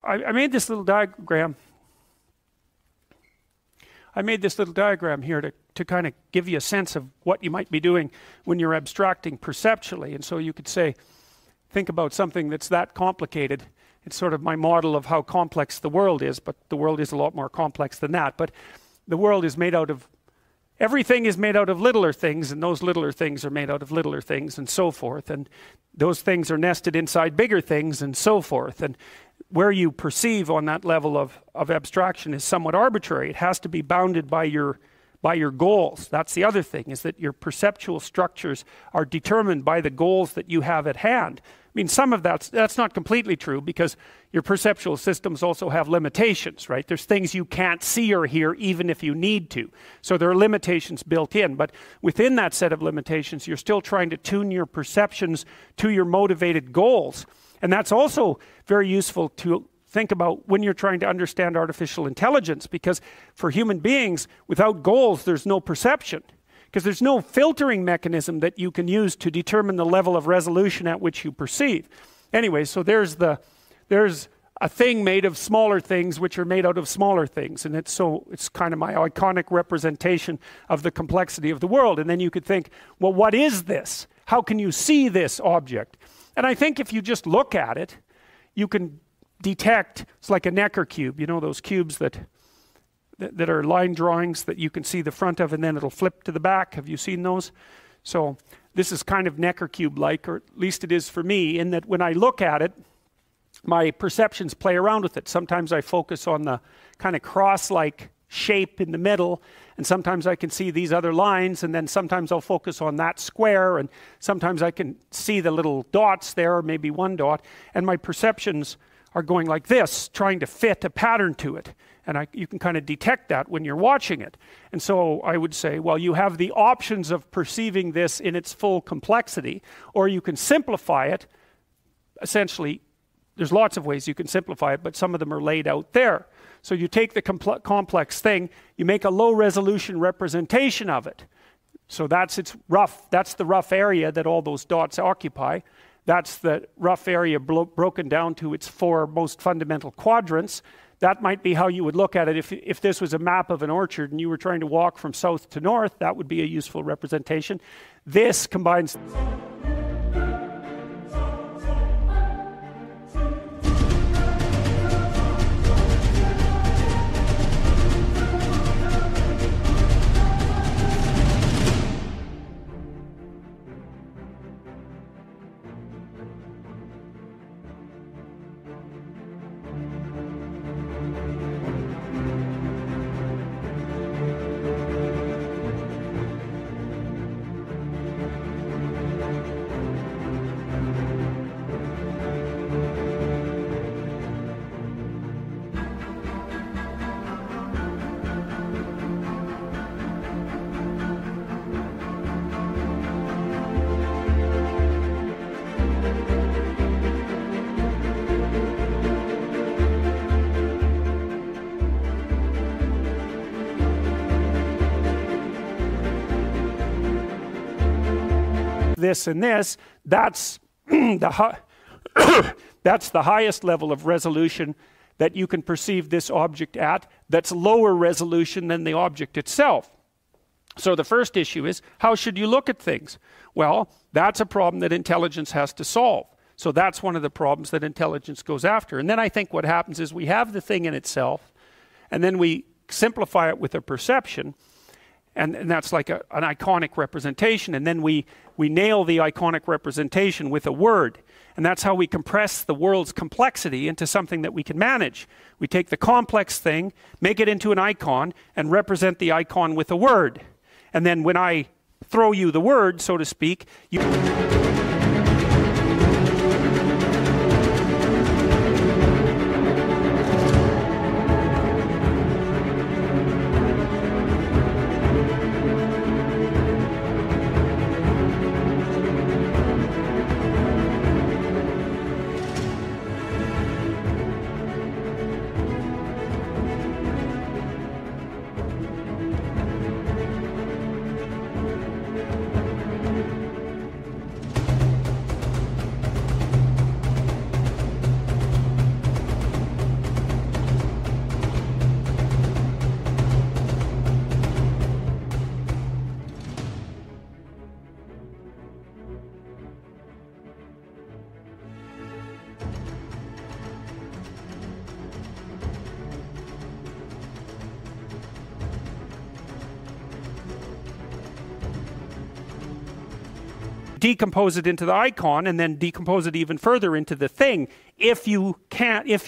I made this little diagram. I made this little diagram here to kind of give you a sense of what you might be doing when you're abstracting perceptually. And so you could say, think about something that's that complicated. It's sort of my model of how complex the world is, but the world is a lot more complex than that. But the world is made out of, everything is made out of littler things, and those littler things are made out of littler things, and so forth. And those things are nested inside bigger things, and so forth. And where you perceive on that level of abstraction is somewhat arbitrary. It has to be bounded by your goals. That's the other thing, is that your perceptual structures are determined by the goals that you have at hand. I mean, some of that's not completely true, because your perceptual systems also have limitations, right? There's things you can't see or hear even if you need to. So there are limitations built in, but within that set of limitations, you're still trying to tune your perceptions to your motivated goals. And that's also very useful to think about when you're trying to understand artificial intelligence, because for human beings, without goals, there's no perception. Because there's no filtering mechanism that you can use to determine the level of resolution at which you perceive. Anyway, so there's a thing made of smaller things which are made out of smaller things. And it's kind of my iconic representation of the complexity of the world. And then you could think, well, what is this? How can you see this object? And I think if you just look at it, you can detect, it's like a Necker cube, you know, those cubes that are line drawings that you can see the front of, and then it'll flip to the back. Have you seen those? So this is kind of Necker cube-like, or at least it is for me, in that when I look at it, my perceptions play around with it. Sometimes I focus on the kind of cross-like shape in the middle, and sometimes I can see these other lines, and then sometimes I'll focus on that square, and sometimes I can see the little dots there, or maybe one dot, and my perceptions are going like this, trying to fit a pattern to it. And you can kind of detect that when you're watching it. And so I would say, well, you have the options of perceiving this in its full complexity, or you can simplify it. Essentially, there's lots of ways you can simplify it, but some of them are laid out there. So you take the complex thing, you make a low resolution representation of it. So that's the rough area that all those dots occupy. That's the rough area broken down to its 4 most fundamental quadrants. That might be how you would look at it if this was a map of an orchard and you were trying to walk from south to north. That would be a useful representation. This combines... this and this, that's that's the highest level of resolution that you can perceive this object at, that's lower resolution than the object itself. So the first issue is, how should you look at things? Well, that's a problem that intelligence has to solve. So that's one of the problems that intelligence goes after. And then I think what happens is we have the thing in itself, and then we simplify it with a perception, and that's like an iconic representation, and then we nail the iconic representation with a word. And that's how we compress the world's complexity into something that we can manage. We take the complex thing, make it into an icon, and represent the icon with a word. And then when I throw you the word, so to speak, you... decompose it into the icon and then decompose it even further into the thing if you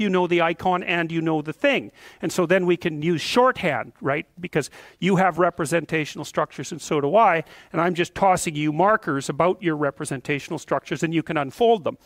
know the icon and you know the thing. And so then we can use shorthand, right? Because you have representational structures and so do I, and I'm just tossing you markers about your representational structures and you can unfold them.